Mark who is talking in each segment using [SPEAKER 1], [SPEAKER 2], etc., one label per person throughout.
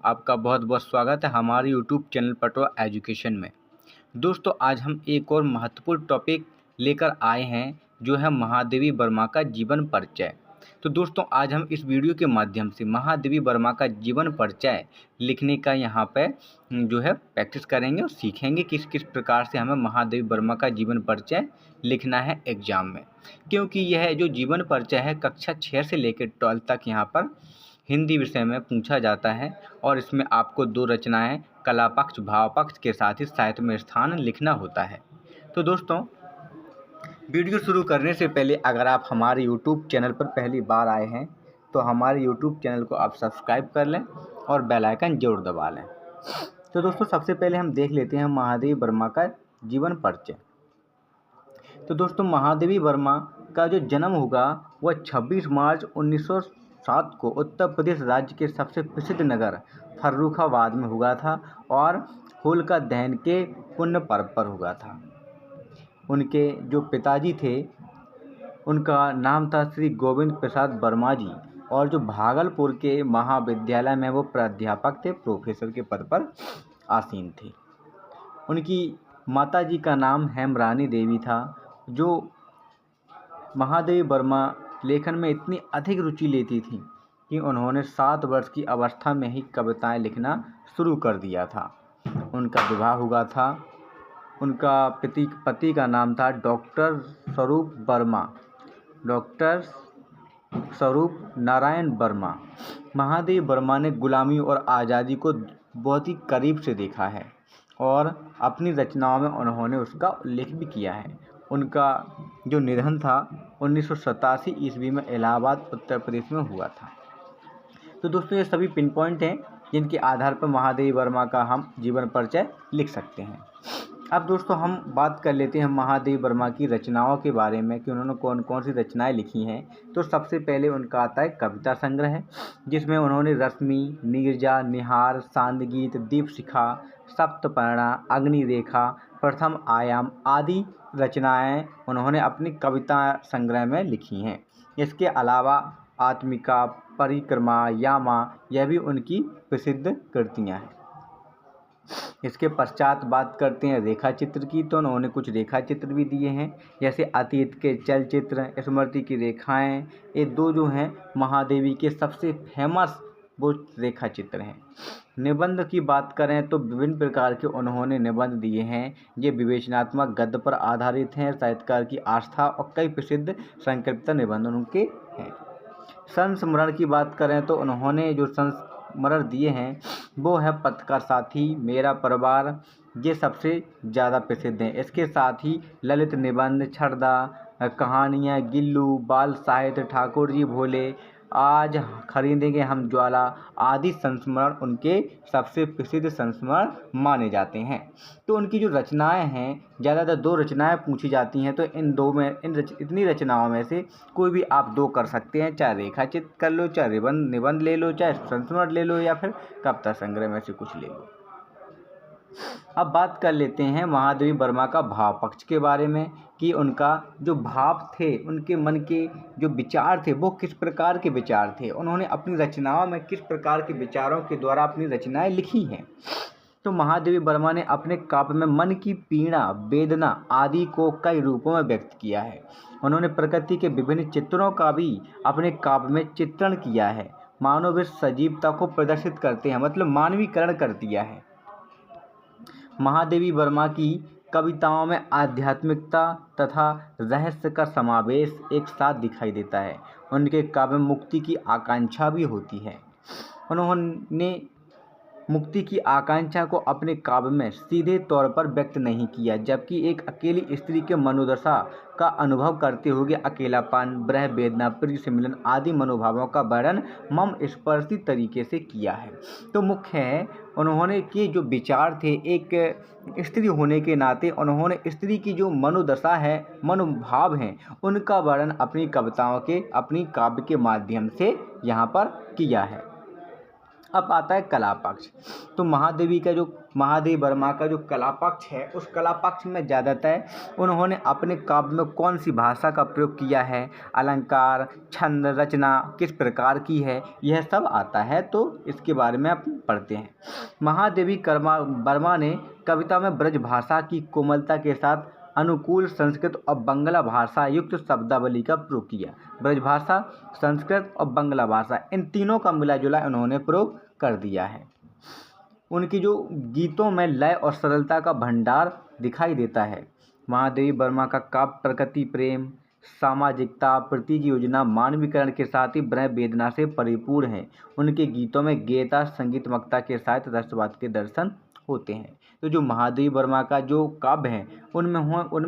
[SPEAKER 1] आपका बहुत बहुत स्वागत है हमारे यूट्यूब चैनल पटवा एजुकेशन में। दोस्तों, आज हम एक और महत्वपूर्ण टॉपिक लेकर आए हैं, जो है महादेवी वर्मा का जीवन परिचय। तो दोस्तों, आज हम इस वीडियो के माध्यम से महादेवी वर्मा का जीवन परिचय लिखने का यहाँ पे जो है प्रैक्टिस करेंगे और सीखेंगे किस किस प्रकार से हमें महादेवी वर्मा का जीवन परिचय लिखना है एग्ज़ाम में। क्योंकि यह जो जीवन परिचय है कक्षा 6 से लेकर 12 तक यहाँ पर हिंदी विषय में पूछा जाता है और इसमें आपको 2 रचनाएं कला पक्ष भाव पक्ष के साथ ही साहित्य में स्थान लिखना होता है। तो दोस्तों, वीडियो शुरू करने से पहले अगर आप हमारे यूट्यूब चैनल पर पहली बार आए हैं तो हमारे यूट्यूब चैनल को आप सब्सक्राइब कर लें और बेल आइकन जरूर दबा लें। तो दोस्तों, सबसे पहले हम देख लेते हैं महादेवी वर्मा का जीवन परिचय। तो दोस्तों, महादेवी वर्मा का जो जन्म हुआ वह 26 मार्च 1907 को उत्तर प्रदेश राज्य के सबसे प्रसिद्ध नगर फर्रुखाबाद में हुआ था और होलिका दहन के पुण्य पर्व पर हुआ था। उनके जो पिताजी थे उनका नाम था श्री गोविंद प्रसाद वर्मा जी और जो भागलपुर के महाविद्यालय में वो प्राध्यापक थे, प्रोफेसर के पद पर आसीन थे। उनकी माताजी का नाम हेमरानी देवी था, जो महादेवी वर्मा लेखन में इतनी अधिक रुचि लेती थी कि उन्होंने 7 वर्ष की अवस्था में ही कविताएं लिखना शुरू कर दिया था। उनका विवाह हुआ था। उनका पति का नाम था डॉक्टर स्वरूप नारायण वर्मा। महादेवी वर्मा ने गुलामी और आज़ादी को बहुत ही करीब से देखा है और अपनी रचनाओं में उन्होंने उसका उल्लेख भी किया है। उनका जो निधन था 1987 ईस्वी में इलाहाबाद उत्तर प्रदेश में हुआ था। तो दोस्तों, ये सभी पिन पॉइंट हैं जिनके आधार पर महादेवी वर्मा का हम जीवन परिचय लिख सकते हैं। अब दोस्तों, हम बात कर लेते हैं महादेवी वर्मा की रचनाओं के बारे में कि उन्होंने कौन कौन सी रचनाएं लिखी हैं। तो सबसे पहले उनका आता है कविता संग्रह, जिसमें उन्होंने रश्मि, नीरजा, निहार, सांदगीत, दीपशिखा, सप्तपर्णा, अग्निरेखा, प्रथम आयाम आदि रचनाएं उन्होंने अपनी कविता संग्रह में लिखी हैं। इसके अलावा आत्मिका, परिक्रमा, यामा, यह भी उनकी प्रसिद्ध कृतियां हैं। इसके पश्चात बात करते हैं रेखा चित्र की, तो उन्होंने कुछ रेखा चित्र भी दिए हैं, जैसे अतीत के चलचित्र, स्मृति की रेखाएं। ये 2 जो हैं महादेवी के सबसे फेमस वो रेखा चित्र हैं। निबंध की बात करें तो विभिन्न प्रकार के उन्होंने निबंध दिए हैं। ये विवेचनात्मक गद्य पर आधारित हैं। साहित्यकार की आस्था और कई प्रसिद्ध संकल्पित निबंध उनके हैं। संस्मरण की बात करें तो उन्होंने जो संस्मरण दिए हैं वो है पत्रकार साथी, मेरा परिवार, ये सबसे ज़्यादा प्रसिद्ध हैं। इसके साथ ही ललित निबंध, छड़दा, कहानियाँ, गिल्लू, बाल साहित्य, ठाकुर जी भोले, आज खरीदेंगे हम ज्वाला आदि संस्मरण उनके सबसे प्रसिद्ध संस्मरण माने जाते हैं। तो उनकी जो रचनाएं हैं, ज़्यादातर 2 रचनाएं पूछी जाती हैं, तो इतनी रचनाओं में से कोई भी आप 2 कर सकते हैं, चाहे रेखा चित्र कर लो, चाहे निबंध ले लो, चाहे संस्मरण ले लो, या फिर कविता संग्रह में से कुछ ले लो। अब बात कर लेते हैं महादेवी वर्मा का भाव पक्ष के बारे में कि उनका जो भाव थे, उनके मन के जो विचार थे वो किस प्रकार के विचार थे, उन्होंने अपनी रचनाओं में किस प्रकार के विचारों के द्वारा अपनी रचनाएं लिखी हैं। तो महादेवी वर्मा ने अपने काव्य में मन की पीड़ा, वेदना आदि को कई रूपों में व्यक्त किया है। उन्होंने प्रकृति के विभिन्न चित्रों का भी अपने काव्य में चित्रण किया है। मानव सजीवता को प्रदर्शित करते हैं, मतलब मानवीकरण कर दिया है। महादेवी वर्मा की कविताओं में आध्यात्मिकता तथा रहस्य का समावेश एक साथ दिखाई देता है। उनके काव्य में मुक्ति की आकांक्षा भी होती है। उन्होंने मुक्ति की आकांक्षा को अपने काव्य में सीधे तौर पर व्यक्त नहीं किया, जबकि एक अकेली स्त्री के मनोदशा का अनुभव करते हुए अकेलापन, ब्रह वेदना, प्रिय से मिलन आदि मनोभावों का वर्णन मम स्पर्शी तरीके से किया है। तो मुख्य है उन्होंने के जो विचार थे, एक स्त्री होने के नाते उन्होंने स्त्री की जो मनोदशा है, मनोभाव हैं, उनका वर्णन अपनी कविताओं के, अपनी काव्य के माध्यम से यहाँ पर किया है। अब आता है कला पक्ष। तो महादेवी वर्मा का जो कला पक्ष है, उस कला पक्ष में ज़्यादातर उन्होंने अपने काव्य में कौन सी भाषा का प्रयोग किया है, अलंकार, छंद, रचना किस प्रकार की है, यह सब आता है। तो इसके बारे में आप पढ़ते हैं। महादेवी वर्मा ने कविता में ब्रज भाषा की कोमलता के साथ अनुकूल संस्कृत और बंगला भाषा युक्त शब्दावली का प्रयोग किया। ब्रजभाषा, संस्कृत और बंगला भाषा, इन तीनों का मिला जुला उन्होंने प्रयोग कर दिया है। उनकी जो गीतों में लय और सरलता का भंडार दिखाई देता है। महादेवी वर्मा का काव्य प्रकृति प्रेम, सामाजिकता, प्रतीक योजना, मानवीकरण के साथ ही ब्रह्म वेदना से परिपूर्ण है। उनके गीतों में गेयता, संगीतमकता के साथ रसवाद के दर्शन होते हैं। तो जो महादेवी वर्मा का जो काव्य है, उनमें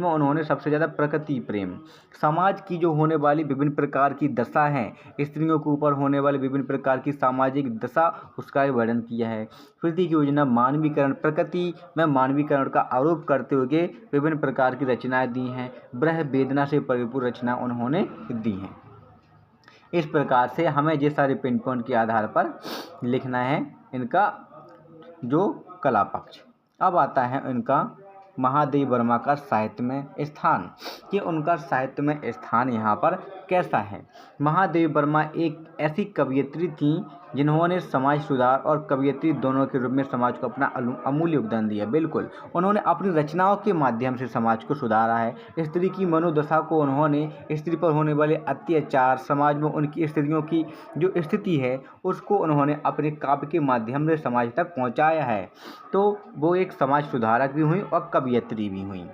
[SPEAKER 1] उन्होंने सबसे ज़्यादा प्रकृति प्रेम, समाज की जो होने वाली विभिन्न प्रकार की दशा है, स्त्रियों के ऊपर होने वाली विभिन्न प्रकार की सामाजिक दशा, उसका वर्णन किया है। प्रतीक योजना, मानवीकरण, प्रकृति में मानवीकरण का आरोप करते हुए विभिन्न प्रकार की रचनाएं दी हैं। ब्रह्म वेदना से परिपूर्ण रचना उन्होंने दी हैं। इस प्रकार से हमें ये सारे पिन पॉइंट के आधार पर लिखना है इनका जो कला पक्ष। अब आता है इनका महादेवी वर्मा का साहित्य में स्थान, कि उनका साहित्य में स्थान यहाँ पर कैसा है। महादेवी वर्मा एक ऐसी कवयित्री थी जिन्होंने समाज सुधार और कवयित्री दोनों के रूप में समाज को अपना अमूल्य योगदान दिया। बिल्कुल, उन्होंने अपनी रचनाओं के माध्यम से समाज को सुधारा है। स्त्री की मनोदशा को उन्होंने, स्त्री पर होने वाले अत्याचार, समाज में उनकी स्त्रियों की जो स्थिति है, उसको उन्होंने अपने काव्य के माध्यम से समाज तक पहुँचाया है। तो वो एक समाज सुधारक भी हुई और कवयित्री भी हुई।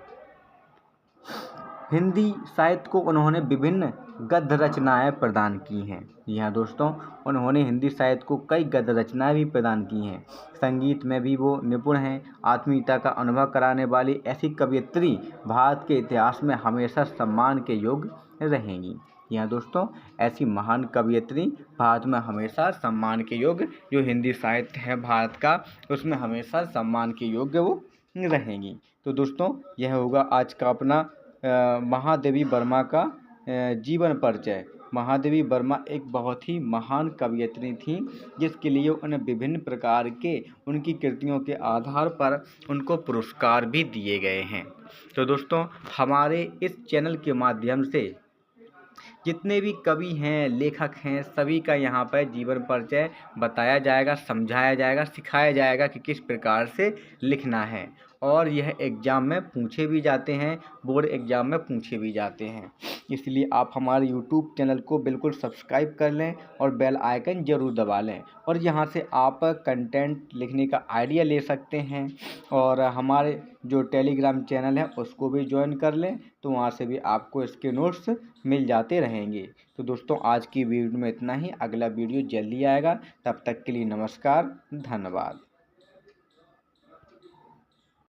[SPEAKER 1] हिंदी साहित्य को उन्होंने विभिन्न गद्य रचनाएं प्रदान की हैं। जी हाँ दोस्तों, उन्होंने हिंदी साहित्य को कई गद्य रचनाएं भी प्रदान की हैं। संगीत में भी वो निपुण हैं। आत्मीयता का अनुभव कराने वाली ऐसी कवयित्री भारत के इतिहास में हमेशा सम्मान के योग्य रहेंगी। जी हाँ दोस्तों, ऐसी महान कवयित्री भारत में हमेशा सम्मान के योग्य, जो हिंदी साहित्य है भारत का, उसमें हमेशा सम्मान के योग्य वो रहेंगी। तो दोस्तों, यह होगा आज का अपना महादेवी वर्मा का जीवन परिचय। महादेवी वर्मा एक बहुत ही महान कवयित्री थी, जिसके लिए उन्हें विभिन्न प्रकार के उनकी कृतियों के आधार पर उनको पुरस्कार भी दिए गए हैं। तो दोस्तों, हमारे इस चैनल के माध्यम से जितने भी कवि हैं, लेखक हैं, सभी का यहाँ पर जीवन परिचय बताया जाएगा, समझाया जाएगा, सिखाया जाएगा कि किस प्रकार से लिखना है। और यह एग्ज़ाम में पूछे भी जाते हैं, बोर्ड एग्ज़ाम में पूछे भी जाते हैं। इसलिए आप हमारे यूट्यूब चैनल को बिल्कुल सब्सक्राइब कर लें और बेल आइकन ज़रूर दबा लें। और यहाँ से आप कंटेंट लिखने का आइडिया ले सकते हैं। और हमारे जो टेलीग्राम चैनल है उसको भी ज्वाइन कर लें, तो वहाँ से भी आपको इसके नोट्स मिल जाते रहेंगे। तो दोस्तों, आज की वीडियो में इतना ही। अगला वीडियो जल्दी आएगा। तब तक के लिए नमस्कार, धन्यवाद।